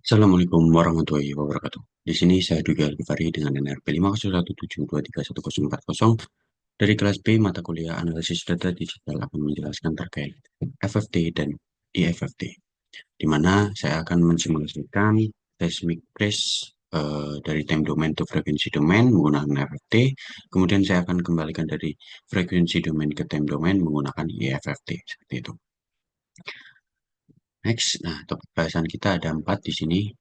Assalamualaikum warahmatullahi wabarakatuh. Di sini saya Duga Alkifari dengan NRP 50117231440 dari kelas B mata kuliah Analisis Data Digital akan menjelaskan terkait FFT dan EFFT, di mana saya akan mensimulasikan seismic trace dari time domain to frequency domain menggunakan FFT, kemudian saya akan kembalikan dari frequency domain ke time domain menggunakan EFFT, seperti itu. Next, nah topik bahasan kita ada 4 di sini.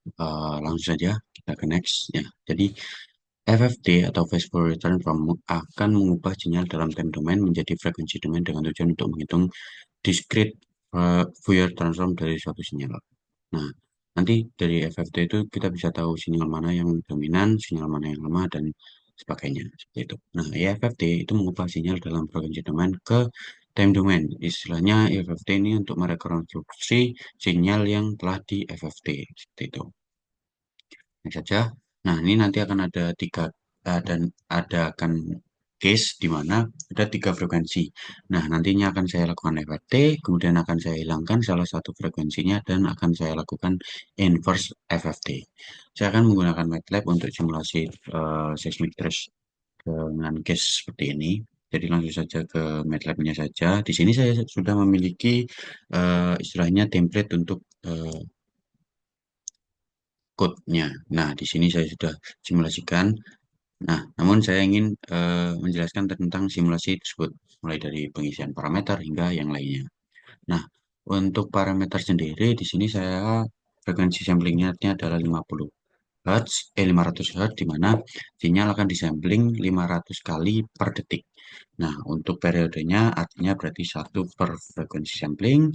Langsung saja kita ke next ya. Jadi FFT atau Phase for Return From akan mengubah sinyal dalam time domain menjadi frekuensi domain dengan tujuan untuk menghitung discrete Fourier transform dari suatu sinyal. Nah, nanti dari FFT itu kita bisa tahu sinyal mana yang dominan, sinyal mana yang lemah, dan sebagainya. Seperti itu. Nah, EFFT itu mengubah sinyal dalam frekuensi domain ke time domain. Istilahnya EFFT ini untuk merekonstruksi sinyal yang telah di FFT. Seperti itu. Ini saja. Nah, ini nanti akan ada tiga dan ada akan case di mana ada tiga frekuensi. Nah, nantinya akan saya lakukan FFT, kemudian akan saya hilangkan salah satu frekuensinya dan akan saya lakukan inverse FFT. Saya akan menggunakan MATLAB untuk simulasi seismic trace dengan case seperti ini. Jadi langsung saja ke MATLAB-nya saja. Di sini saya sudah memiliki istilahnya template untuk code-nya. Nah, di sini saya sudah simulasikan. Nah, namun saya ingin menjelaskan tentang simulasi tersebut, mulai dari pengisian parameter hingga yang lainnya. Nah, untuk parameter sendiri, di sini saya frekuensi samplingnya adalah 50 Hz, 500 Hz, di mana sinyal akan disampling 500 kali per detik. Nah, untuk periodenya artinya berarti satu per frekuensi sampling,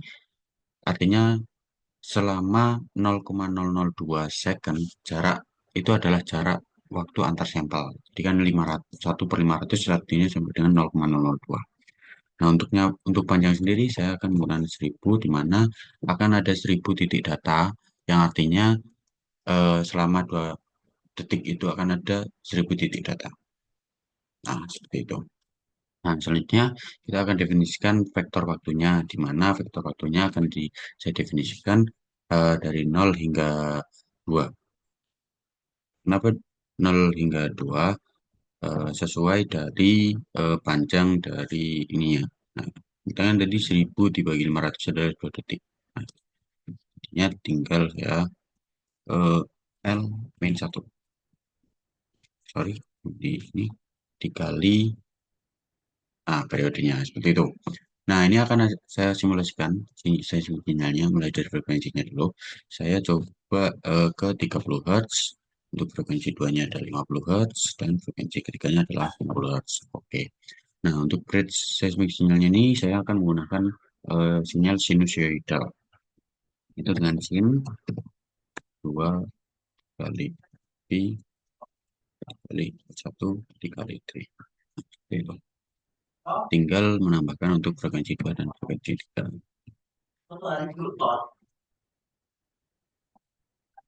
artinya selama 0,002 second jarak itu adalah jarak waktu antar sampel. Jadi kan 500, 1 per 500 artinya sampai dengan 0,002. Nah, untuk panjang sendiri saya akan menggunakan 1000 di mana akan ada 1000 titik data yang artinya selama 2 detik itu akan ada 1000 titik data. Nah, seperti itu. Nah, selanjutnya kita akan definisikan vektor waktunya, di mana vektor waktunya akan saya definisikan dari 0 hingga 2. Kenapa 0 hingga 2? Sesuai dari panjang dari ininya. Nah, kita kan tadi 1000 dibagi 500 adalah 2 detik. Nah, jadinya tinggal ya eh, L min 1. Sorry, di ini dikali periodenya seperti itu. Nah, ini akan saya simulasikan saya sinyalnya mulai dari frekuensinya dulu. Saya coba ke 30 Hz. Untuk frekuensi duanya ada 50 Hz dan frekuensi ketiganya adalah 50 Hz. Oke. Nah, untuk bridge seismic sinyalnya ini saya akan menggunakan sinyal sinusoidal. Itu dengan sin 2 kali pi kali 1 dikali 3. Oke. Tinggal menambahkan untuk frekuensi 2 dan frekuensi 3.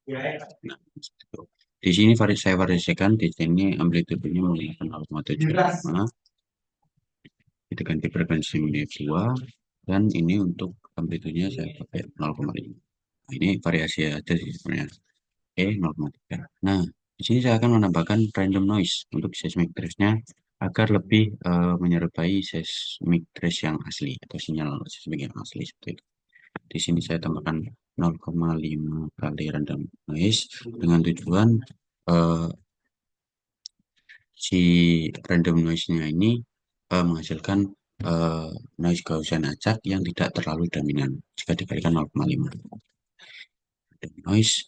Nah, gitu. Di sini saya variasikan, di sini amplitudenya menggunakan 0,75, itu ganti frekuensi 2, dan ini untuk amplitudenya saya pakai 0,5. Nah, ini variasi aja sih sebenarnya. Oke, 0,3. Nah, di sini saya akan menambahkan random noise untuk seismic trace-nya agar lebih menyerupai seismic trace yang asli atau sinyal seismik yang asli seperti itu. Di sini saya tambahkan 0,5 kali random noise dengan tujuan eh, si random noise-nya ini menghasilkan noise Gaussian acak yang tidak terlalu dominan jika dikalikan 0,5. Random noise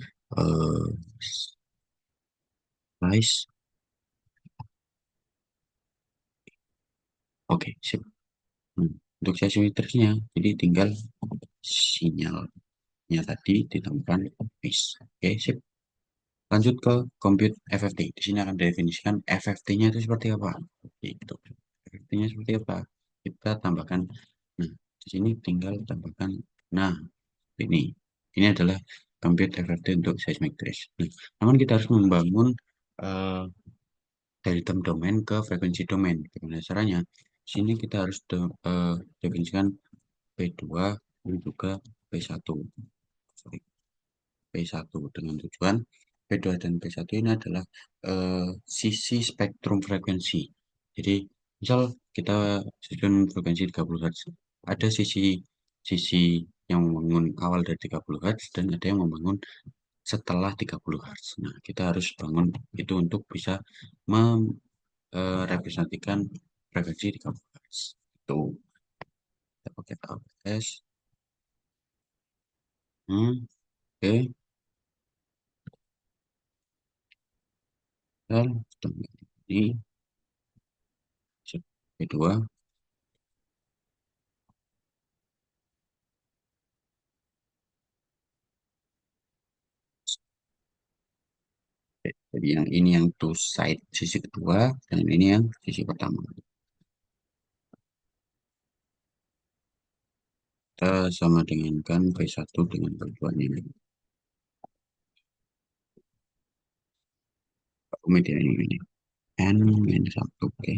size. Oke, sip. Untuk seismic-nya jadi tinggal sinyalnya tadi ditambahkan noise. Oke, sip. Lanjut ke compute FFT. Di sini akan definisikan FFT-nya itu seperti apa. Itu. FFT-nya seperti apa? Kita tambahkan. Nah, di sini tinggal tambahkan. Nah, ini. Ini adalah compute FFT untuk seismic trace. Nah, namun kita harus membangun eh, dari time domain ke frekuensi domain. Bagaimana caranya? Di sini kita harus definisikan P2 dan juga P1. Sorry. P1 dengan tujuan P2 dan P1 ini adalah sisi spektrum frekuensi. Jadi, misal kita susun frekuensi 30 Hz, ada sisi sisi yang membangun awal dari 30 Hz dan ada yang membangun setelah 30 Hz. Nah, kita harus bangun itu untuk bisa merepresentasikan frekuensi 30 Hz. Itu kita pakai AWS. Oke, dan ini kedua. Jadi yang ini yang to side sisi kedua dan ini yang sisi pertama. Kita sama dengankan P1 dengan P2 ini. Kemudian ini. N minus 1, oke.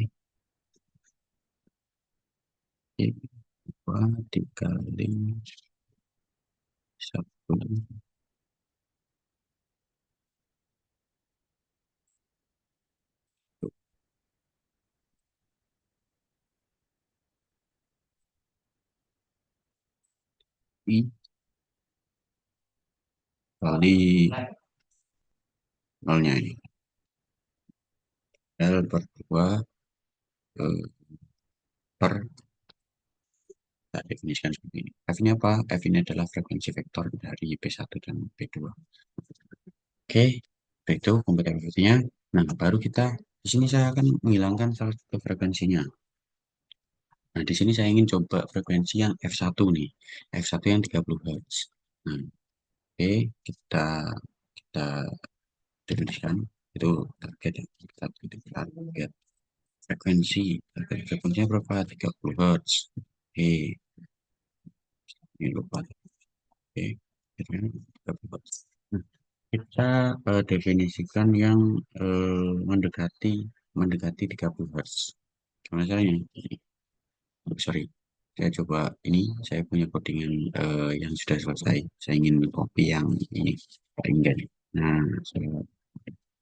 Oke, 2 dikali 1 I kali nolnya ini. L per 2 per kita definisikan seperti ini. F ini apa? F ini adalah frekuensi vektor dari P1 dan P2. Oke, itu komputer-komputernya. Nah, baru kita di sini saya akan menghilangkan salah satu frekuensinya. Nah, di sini saya ingin coba frekuensi yang F1 nih. F1 yang 30 Hz. Nah, oke, kita kita definisikan itu target yang kita target frekuensi. Target frekuensinya berapa? 30 Hz. Oke, ini lupa. Oke, kita 30 Hz. Nah, kita definisikan yang mendekati mendekati 30 Hz. Gimana caranya? Oh, sorry, saya coba ini. Saya punya codingan yang sudah selesai. Saya ingin copy yang ini paling enggak nih. Nah, saya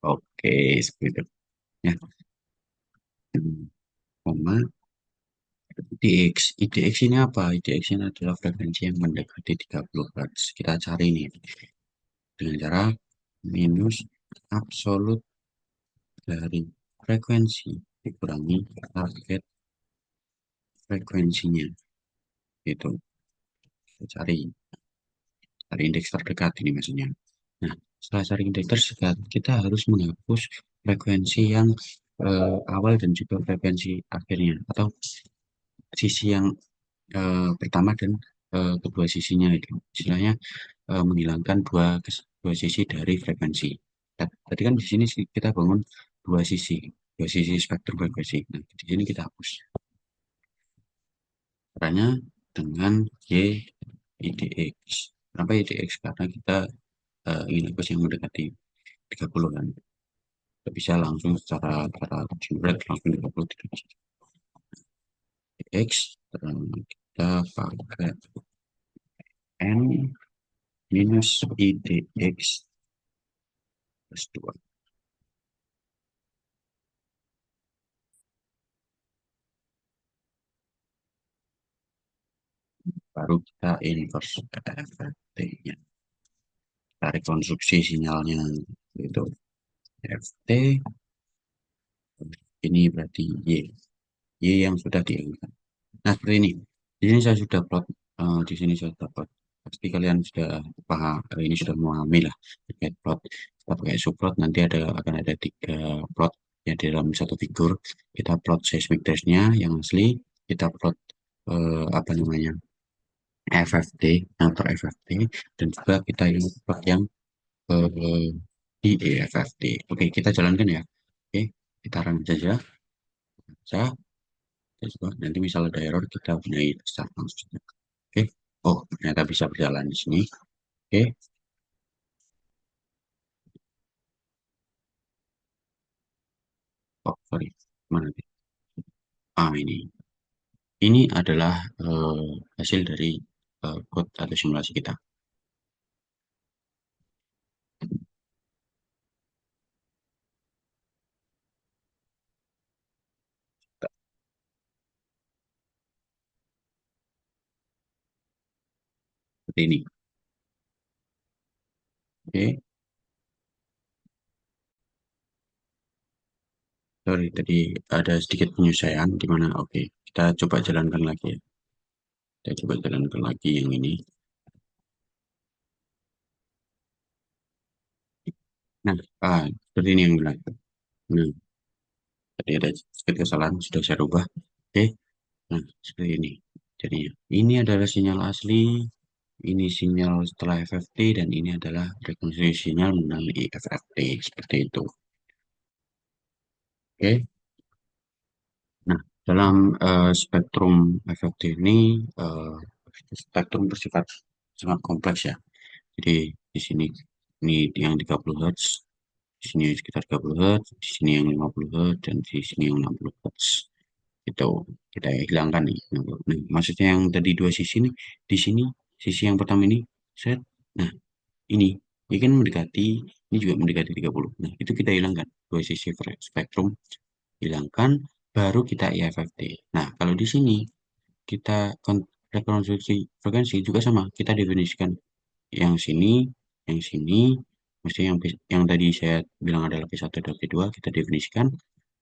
oke seperti itu. Ya, koma IDX. IDX ini apa? IDX ini adalah frekuensi yang mendekati 30 Hz. Kita cari nih dengan cara minus absolut dari frekuensi dikurangi target frekuensinya. Itu kita cari indeks terdekat ini maksudnya. Nah, setelah cari indeks terdekat, kita harus menghapus frekuensi yang awal dan juga frekuensi akhirnya, atau sisi yang pertama dan kedua sisinya itu. Istilahnya menghilangkan dua sisi dari frekuensi. Tadi kan di sini kita bangun dua sisi spektrum frekuensi. Nah, di sini kita hapus. Caranya dengan YIDX. Kenapa YIDX? Karena kita ingin hapus yang mendekati 30 kan. Kita bisa langsung secara jumlah langsung 30 tidak bisa. YIDX, terus kita pakai N minus IDX plus 2. Baru kita inverse FT-nya. Tarik konstruksi sinyalnya itu FT, ini berarti Y yang sudah dihilangkan. Nah, seperti ini. Di sini saya sudah plot, di sini saya sudah plot. Pasti kalian sudah paham, ini sudah memahami lah terkait plot. Kita pakai subplot, nanti akan ada 3 plot yang di dalam satu figur. Kita plot seismic trace-nya yang asli, kita plot apa namanya FFT atau FFT, dan juga kita yang plot yang eh, di EFFT. Oke, kita jalankan ya. Oke, kita run saja. Saja. Coba nanti misal ada error kita benahi start langsung. Oke. Oh, ternyata bisa berjalan di sini. Oke. Oh, sorry. Mana nih? Ah, ini. Ini adalah hasil dari code atau simulasi kita. seperti ini. Oke, sorry tadi ada sedikit penyesuaian di mana. Oke, kita coba jalankan lagi ya. Kita coba jalankan lagi yang ini. Nah, seperti ini yang benar. Nah, tadi ada sedikit kesalahan, sudah saya rubah. Oke, nah seperti ini. Jadinya, ini adalah sinyal asli, ini sinyal setelah FFT, dan ini adalah rekonstruksi sinyal melalui FFT. Seperti itu. Oke, nah dalam spektrum FFT ini, spektrum bersifat sangat kompleks ya. Jadi di sini ini yang 30 Hz, di sini sekitar 30 Hz, di sini yang 50 Hz, dan di sini yang 60 Hz. Itu kita hilangkan nih. Nah, maksudnya yang tadi dua sisi nih, di sini sisi yang pertama ini set. Nah, ini kan mendekati, ini juga mendekati 30. Nah, itu kita hilangkan dua sisi spektrum, hilangkan, baru kita IFFT. Nah, kalau di sini kita rekonstruksi frekuensi juga sama, kita definisikan yang sini, yang sini, mesti yang tadi saya bilang adalah P1 dan P2, kita definisikan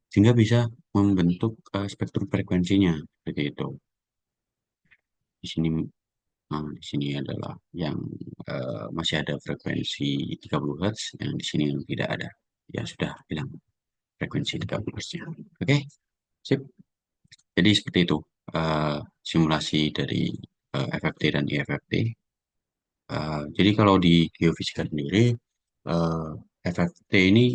sehingga bisa membentuk spektrum frekuensinya seperti itu. Di sini di sini adalah yang masih ada frekuensi 30 Hz, yang di sini yang tidak ada. Ya sudah bilang frekuensi 30 Hz-nya. Oke, sip. Jadi seperti itu eh, simulasi dari FFT dan IFFT. Jadi kalau di geofisika sendiri, eh, FFT ini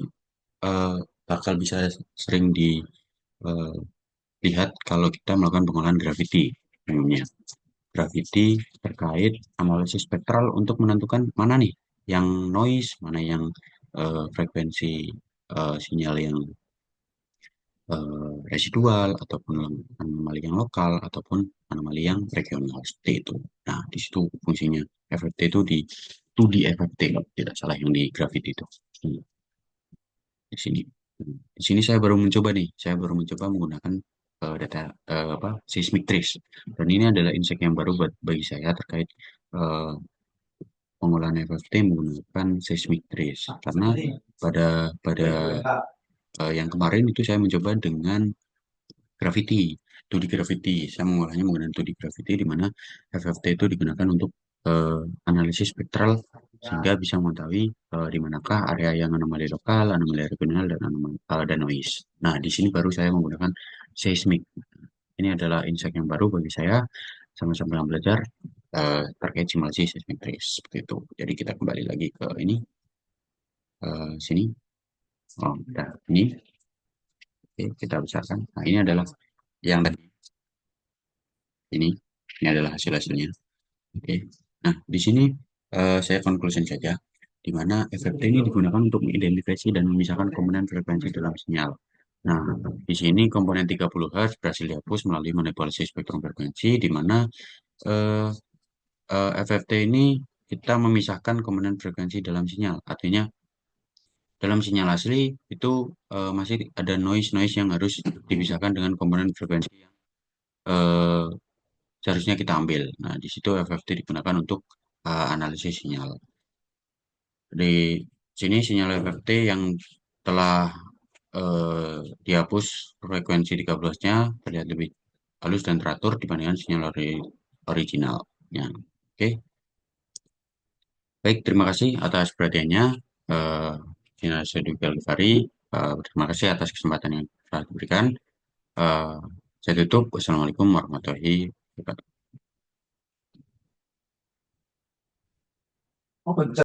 eh, bakal bisa sering dilihat kalau kita melakukan pengolahan graviti. Umumnya graviti terkait analisis spektral untuk menentukan mana nih yang noise, mana yang frekuensi sinyal yang residual, ataupun anomali yang lokal, ataupun anomali yang regional seperti itu. Nah, di situ fungsinya FFT itu di 2D FFT kalau tidak salah, yang di gravity itu. Hmm, di sini. Di sini saya baru mencoba nih, saya baru mencoba menggunakan data apa seismic trace. Dan ini adalah insight yang baru bagi saya terkait eh, pengolahan FFT menggunakan seismic trace. Karena pada pada yang kemarin itu saya mencoba dengan gravity, 2D gravity. Saya mengolahnya menggunakan 2D gravity di mana FFT itu digunakan untuk analisis spektral sehingga bisa mengetahui di manakah area yang anomali lokal, anomali regional, dan anomali dan noise. Nah, di sini baru saya menggunakan seismic. Ini adalah insight yang baru bagi saya sama-sama belajar terkait simulasi seismic trace seperti itu. Jadi kita kembali lagi ke ini sini. Oh, udah ini. Oke, kita besarkan. Nah, ini adalah yang tadi ini. Ini adalah hasil-hasilnya. Oke. Nah, di sini saya conclusion saja, di mana FFT ini digunakan untuk mengidentifikasi dan memisahkan komponen frekuensi dalam sinyal. Nah, di sini komponen 30 Hz berhasil dihapus melalui manipulasi spektrum frekuensi, di mana eh, FFT ini kita memisahkan komponen frekuensi dalam sinyal. Artinya, dalam sinyal asli itu masih ada noise-noise yang harus dipisahkan dengan komponen frekuensi yang eh, seharusnya kita ambil. Nah, di situ FFT digunakan untuk analisis sinyal. Di sini sinyal FFT yang telah dihapus frekuensi 13-nya terlihat lebih halus dan teratur dibandingkan sinyal original. Ya. Oke, baik, terima kasih atas perhatiannya. Eh, Sinyal Sedugel Givari, terima kasih atas kesempatan yang telah diberikan. Eh, saya tutup. Wassalamualaikum warahmatullahi wabarakatuh.